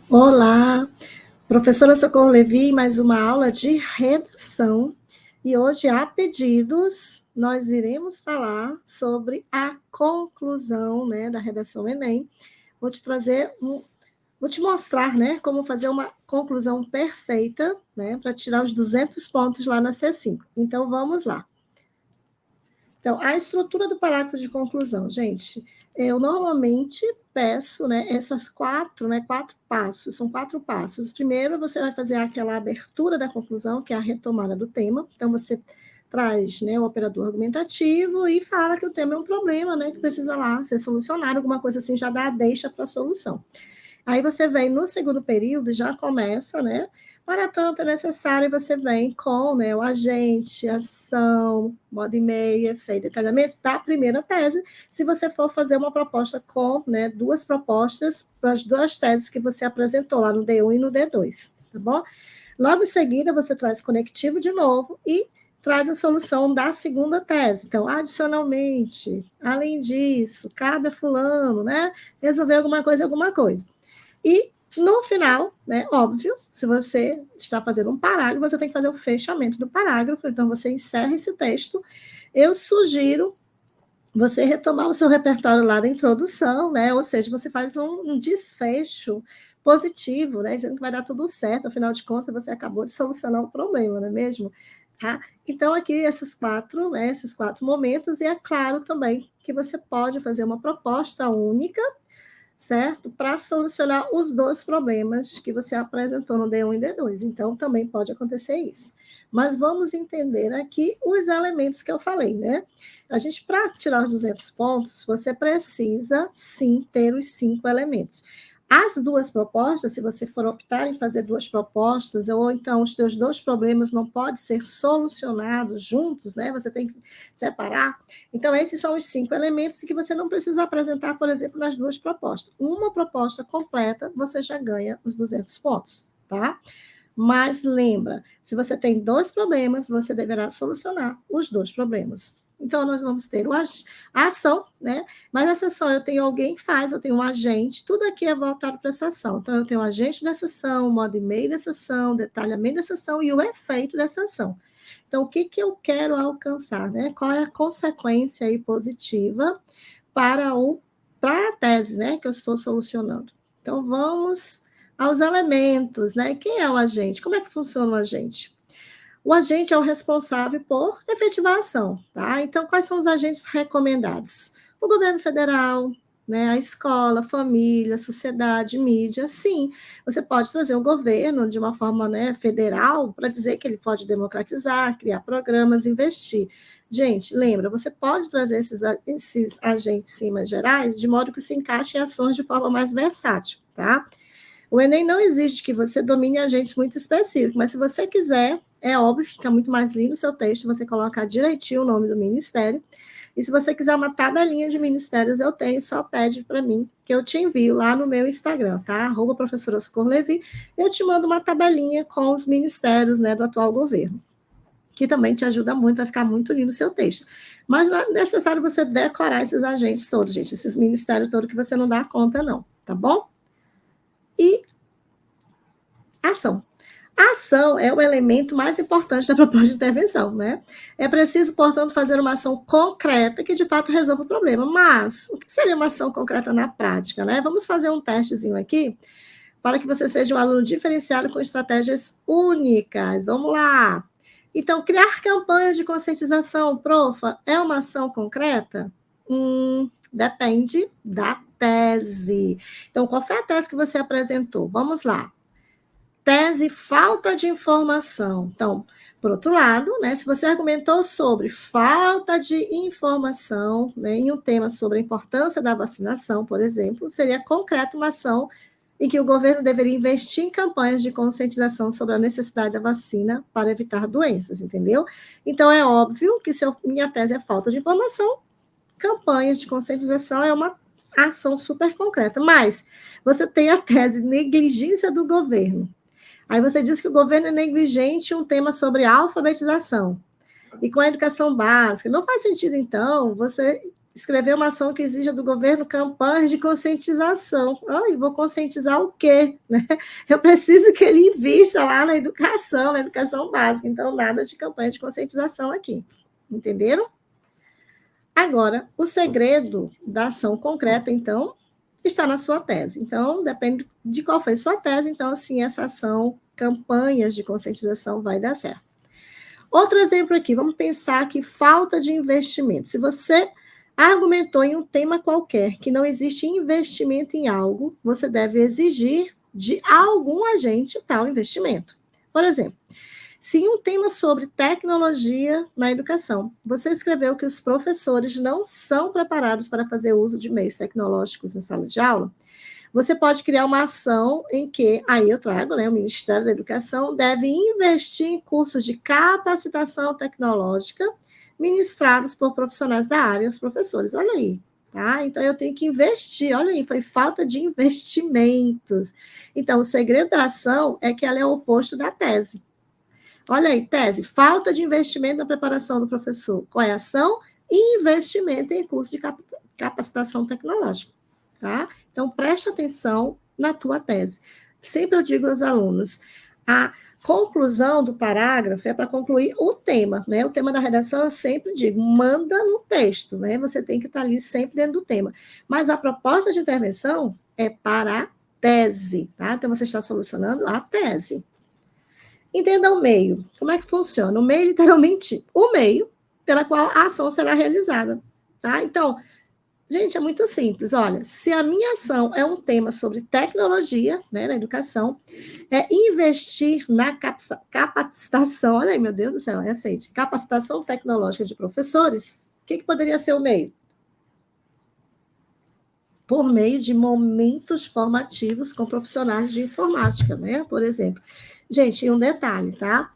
Olá, professora Socorro Levi, mais uma aula de redação. E hoje, a pedidos, nós iremos falar sobre a conclusão, né, da redação Enem. Vou te mostrar, né, como fazer uma conclusão perfeita, né, para tirar os 200 pontos lá na C5. Então, vamos lá. Então, a estrutura do parágrafo de conclusão, gente, eu normalmente peço, né, essas quatro passos, são 4 passos. Primeiro, você vai fazer aquela abertura da conclusão, que é a retomada do tema. Então, você traz, né, o operador argumentativo e fala que o tema é um problema, né, que precisa lá ser solucionado, alguma coisa assim, já dá a deixa para a solução. Aí você vem no segundo período, já começa, né? Para tanto é necessário, você vem com, né, o agente, ação, modo e-mail, efeito, detalhamento da primeira tese, se você for fazer uma proposta com, né, 2 propostas para as 2 teses que você apresentou lá no D1 e no D2, tá bom? Logo em seguida, você traz conectivo de novo e traz a solução da segunda tese. Então, adicionalmente, além disso, cabe a fulano, né, resolver alguma coisa. E no final, né, óbvio, se você está fazendo um parágrafo, você tem que fazer o fechamento do parágrafo, então você encerra esse texto. Eu sugiro você retomar o seu repertório lá da introdução, né? Ou seja, você faz um desfecho positivo, né? Dizendo que vai dar tudo certo, afinal de contas, você acabou de solucionar o problema, não é mesmo? Tá? Então, aqui, esses 4 momentos, e é claro também que você pode fazer uma proposta única, certo? Para solucionar os 2 problemas que você apresentou no D1 e D2. Então, também pode acontecer isso. Mas vamos entender aqui os elementos que eu falei, né? A gente, para tirar os 200 pontos, você precisa, sim, ter os 5 elementos. As 2 propostas, se você for optar em fazer 2 propostas, ou então os teus 2 problemas não podem ser solucionados juntos, né? Você tem que separar. Então, esses são os 5 elementos que você não precisa apresentar, por exemplo, nas 2 propostas. Uma proposta completa, você já ganha os 200 pontos, tá? Mas lembra, se você tem 2 problemas, você deverá solucionar os 2 problemas. Então, nós vamos ter a ação, né? Mas essa ação eu tenho alguém que faz, eu tenho um agente, tudo aqui é voltado para essa ação. Então, eu tenho o agente dessa ação, o modo e-mail dessa ação, detalhamento dessa ação e o efeito dessa ação. Então, o que, que eu quero alcançar, né? Qual é a consequência aí positiva para a tese, né, que eu estou solucionando? Então, vamos aos elementos, né? Quem é o agente? Como é que funciona o agente? O agente é o responsável por efetivar a ação, tá? Então, quais são os agentes recomendados? O governo federal, né, a escola, a família, a sociedade, mídia. Sim, você pode trazer o governo de uma forma, né, federal para dizer que ele pode democratizar, criar programas, investir. Gente, lembra, você pode trazer esses agentes, sim, mais gerais, de modo que se encaixe em ações de forma mais versátil, tá? O Enem não exige que você domine agentes muito específicos, mas se você quiser, é óbvio, fica muito mais lindo o seu texto, você colocar direitinho o nome do ministério. E se você quiser uma tabelinha de ministérios, eu tenho, só pede para mim, que eu te envio lá no meu Instagram, tá? @professora Socorro Levi, eu te mando uma tabelinha com os ministérios, né, do atual governo, que também te ajuda muito, vai ficar muito lindo o seu texto. Mas não é necessário você decorar esses agentes todos, gente, esses ministérios todos que você não dá conta, não, tá bom? E ação. A ação é o elemento mais importante da proposta de intervenção, né? É preciso, portanto, fazer uma ação concreta que de fato resolva o problema. Mas o que seria uma ação concreta na prática, né? Vamos fazer um testezinho aqui para que você seja um aluno diferenciado com estratégias únicas. Vamos lá. Então, criar campanhas de conscientização, profa, é uma ação concreta? Depende da tese. Então, qual foi a tese que você apresentou? Vamos lá. Tese falta de informação. Então, por outro lado, né, se você argumentou sobre falta de informação, né, em um tema sobre a importância da vacinação, por exemplo, seria concreto uma ação em que o governo deveria investir em campanhas de conscientização sobre a necessidade da vacina para evitar doenças, entendeu? Então, é óbvio que se minha tese é falta de informação, campanhas de conscientização é uma ação super concreta. Mas você tem a tese negligência do governo. Aí você diz que o governo é negligente em um tema sobre alfabetização e com a educação básica. Não faz sentido, então, você escrever uma ação que exija do governo campanhas de conscientização. Ai, vou conscientizar o quê? Né? Eu preciso que ele invista lá na educação básica. Então, nada de campanha de conscientização aqui. Entenderam? Agora, o segredo da ação concreta, então, está na sua tese. Então, depende de qual foi sua tese, então, assim, essa ação, campanhas de conscientização vai dar certo. Outro exemplo aqui, vamos pensar que falta de investimento. Se você argumentou em um tema qualquer que não existe investimento em algo, você deve exigir de algum agente tal investimento. Por exemplo, se em um tema sobre tecnologia na educação, você escreveu que os professores não são preparados para fazer uso de meios tecnológicos em sala de aula, você pode criar uma ação em que, aí eu trago, né, o Ministério da Educação deve investir em cursos de capacitação tecnológica ministrados por profissionais da área, os professores. Olha aí, tá? Então, eu tenho que investir. Olha aí, foi falta de investimentos. Então, o segredo da ação é que ela é o oposto da tese. Olha aí, tese, falta de investimento na preparação do professor. Qual é a ação? Investimento em curso de capacitação tecnológica. Tá? Então, preste atenção na tua tese. Sempre eu digo aos alunos, a conclusão do parágrafo é para concluir o tema, né? O tema da redação eu sempre digo, manda no texto, né? Você tem que estar ali sempre dentro do tema. Mas a proposta de intervenção é para a tese, tá? Então, você está solucionando a tese. Entenda o meio. Como é que funciona? O meio, literalmente, o meio pela qual a ação será realizada, tá? Então, gente, é muito simples. Olha, se a minha ação é um tema sobre tecnologia, né, na educação, é investir na capacitação, olha aí, meu Deus do céu, é aceite, capacitação tecnológica de professores, o que poderia ser o meio? Por meio de momentos formativos com profissionais de informática, né, por exemplo. Gente, e um detalhe, tá?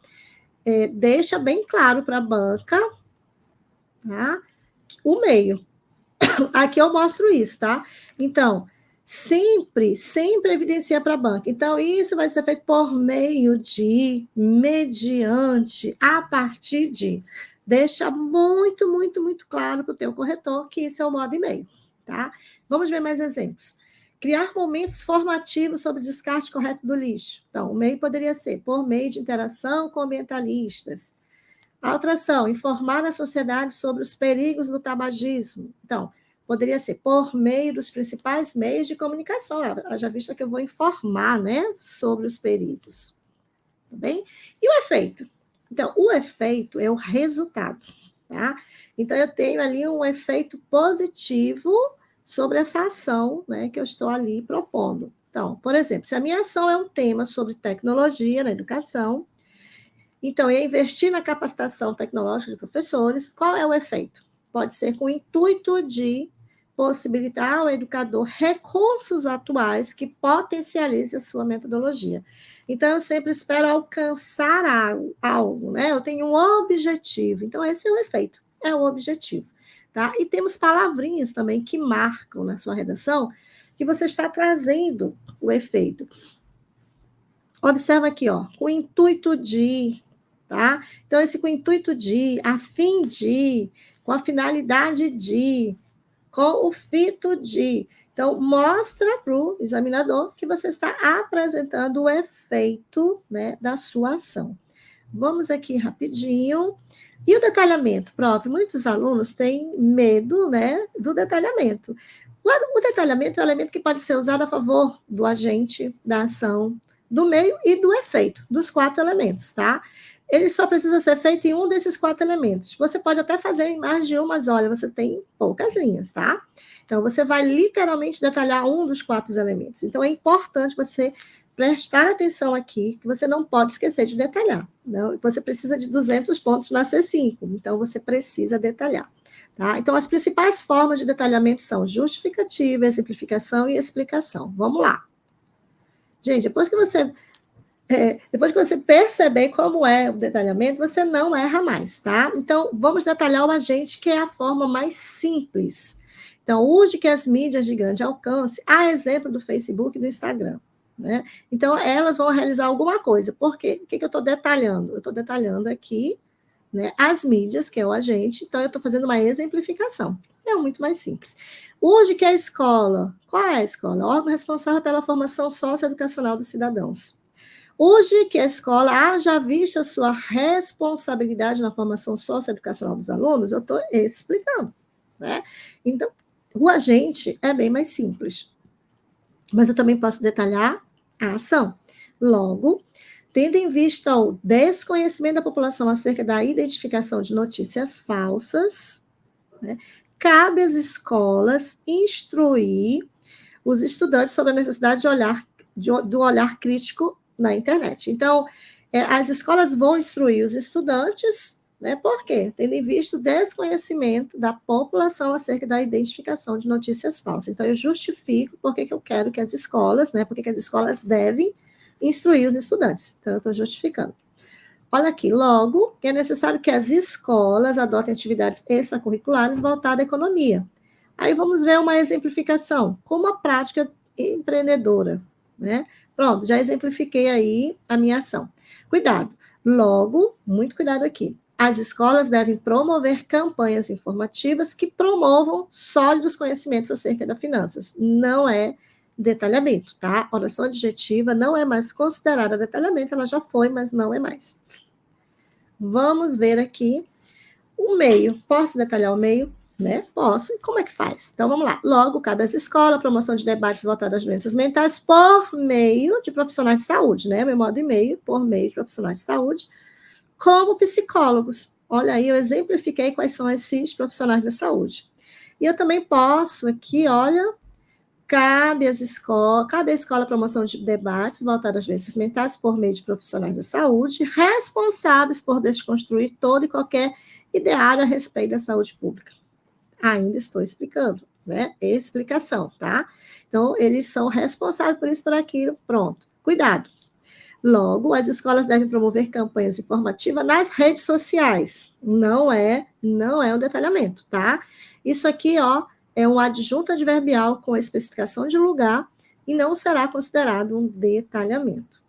Deixa bem claro para a banca, tá? O meio. Aqui eu mostro isso, tá? Então, sempre evidencia para a banca. Então, isso vai ser feito por meio de, mediante, a partir de. Deixa muito, muito, muito claro para o teu corretor que isso é o modo e-mail, tá? Vamos ver mais exemplos. Criar momentos formativos sobre o descarte correto do lixo. Então, o meio poderia ser por meio de interação com ambientalistas. A outra ação, informar a sociedade sobre os perigos do tabagismo. Então, poderia ser por meio dos principais meios de comunicação. Já visto que eu vou informar, né, sobre os perigos. Tá bem? E o efeito? Então, o efeito é o resultado, tá? Então, eu tenho ali um efeito positivo sobre essa ação, né, que eu estou ali propondo. Então, por exemplo, se a minha ação é um tema sobre tecnologia na educação, então, eu investir na capacitação tecnológica de professores, qual é o efeito? Pode ser com o intuito de possibilitar ao educador recursos atuais que potencializem a sua metodologia. Então, eu sempre espero alcançar algo, né? Eu tenho um objetivo. Então, esse é o efeito, é o objetivo, tá? E temos palavrinhas também que marcam na sua redação que você está trazendo o efeito. Observa aqui, ó, com o intuito de, tá? Então, esse com o intuito de, a fim de, com a finalidade de, com o fito de. Então, mostra para o examinador que você está apresentando o efeito, né, da sua ação. Vamos aqui rapidinho. E o detalhamento, prof? Muitos alunos têm medo, né, do detalhamento. O detalhamento é um elemento que pode ser usado a favor do agente, da ação, do meio e do efeito, dos 4 elementos, tá? Ele só precisa ser feito em um desses 4 elementos. Você pode até fazer em mais de um, mas olha, você tem poucas linhas, tá? Então, você vai literalmente detalhar um dos 4 elementos. Então, é importante você prestar atenção aqui, que você não pode esquecer de detalhar. Não? Você precisa de 200 pontos na C5, então você precisa detalhar. Tá? Então, as principais formas de detalhamento são justificativa, exemplificação e explicação. Vamos lá. Gente, depois que você perceber como é o detalhamento, você não erra mais, tá? Então, vamos detalhar o agente, que é a forma mais simples. Então, use que as mídias de grande alcance, a exemplo do Facebook e do Instagram, né? Então, elas vão realizar alguma coisa. Por quê? O que eu estou detalhando? Eu estou detalhando aqui, né, as mídias, que é o agente, então eu estou fazendo uma exemplificação. É muito mais simples. Hoje que é a escola, qual é a escola? O órgão responsável pela formação socioeducacional dos cidadãos. Hoje que a escola haja visto a sua responsabilidade na formação socioeducacional dos alunos, eu estou explicando, né? Então, o agente é bem mais simples. Mas eu também posso detalhar a ação. Logo, tendo em vista o desconhecimento da população acerca da identificação de notícias falsas, né, cabe às escolas instruir os estudantes sobre a necessidade do olhar crítico na internet. Então, as escolas vão instruir os estudantes, né, por quê? Tendo em vista o desconhecimento da população acerca da identificação de notícias falsas. Então, eu justifico por que eu quero que as escolas, né, por que as escolas devem instruir os estudantes. Então, eu estou justificando. Olha aqui, logo, é necessário que as escolas adotem atividades extracurriculares voltadas à economia. Aí vamos ver uma exemplificação, como a prática empreendedora, né? Pronto, já exemplifiquei aí a minha ação. Cuidado, logo, muito cuidado aqui. As escolas devem promover campanhas informativas que promovam sólidos conhecimentos acerca das finanças. Não é detalhamento, tá? Oração adjetiva não é mais considerada detalhamento, ela já foi, mas não é mais. Vamos ver aqui o meio. Posso detalhar o meio? Né? Posso. E como é que faz? Então, vamos lá. Logo, cabe às escolas promoção de debates voltados às doenças mentais por meio de profissionais de saúde, né? Meu modo e-mail, por meio de profissionais de saúde, como psicólogos. Olha aí, eu exemplifiquei quais são esses profissionais da saúde. E eu também posso aqui, olha, cabe à escola a promoção de debates voltados às doenças mentais por meio de profissionais da saúde, responsáveis por desconstruir todo e qualquer ideário a respeito da saúde pública. Ainda estou explicando, né? Explicação, tá? Então, eles são responsáveis por isso, por aquilo, pronto. Cuidado. Logo, as escolas devem promover campanhas informativas nas redes sociais. Não é um detalhamento, tá? Isso aqui, ó, é um adjunto adverbial com a especificação de lugar e não será considerado um detalhamento.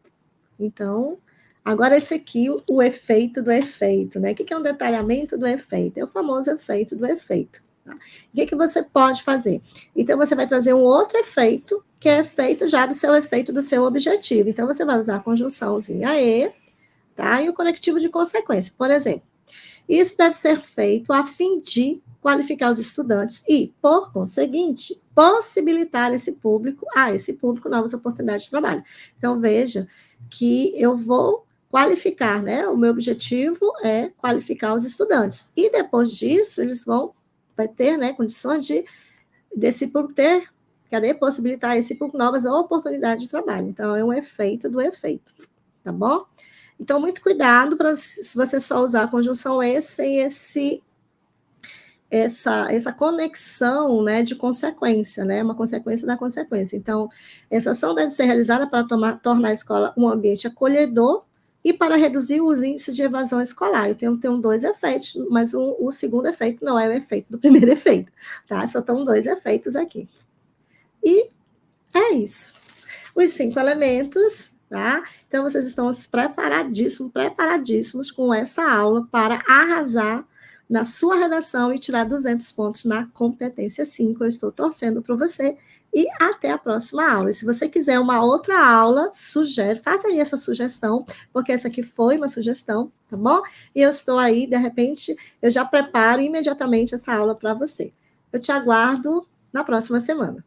Então, agora esse aqui, o efeito do efeito, né? O que é um detalhamento do efeito? É o famoso efeito do efeito. Tá? O que você pode fazer? Então, você vai trazer um outro efeito, que é efeito já do seu efeito do seu objetivo. Então, você vai usar a conjunçãozinha e, tá? E o conectivo de consequência. Por exemplo, isso deve ser feito a fim de qualificar os estudantes e, por conseguinte, possibilitar esse público novas oportunidades de trabalho. Então, veja que eu vou qualificar, né? O meu objetivo é qualificar os estudantes. E depois disso, vai ter, né, condições desse público possibilitar esse público novas oportunidades de trabalho. Então, é um efeito do efeito, tá bom? Então, muito cuidado se você só usar a conjunção sem essa conexão, né, de consequência, né, uma consequência da consequência. Então, essa ação deve ser realizada para tornar a escola um ambiente acolhedor e para reduzir os índices de evasão escolar. Eu tenho dois efeitos, mas o segundo efeito não é o efeito do primeiro efeito, tá? Só estão dois efeitos aqui. E é isso. Os 5 elementos, tá? Então, vocês estão preparadíssimos com essa aula para arrasar na sua redação e tirar 200 pontos na competência 5. Eu estou torcendo por você e até a próxima aula. E se você quiser uma outra aula, faça aí essa sugestão, porque essa aqui foi uma sugestão, tá bom? E eu estou aí, de repente, eu já preparo imediatamente essa aula para você. Eu te aguardo na próxima semana.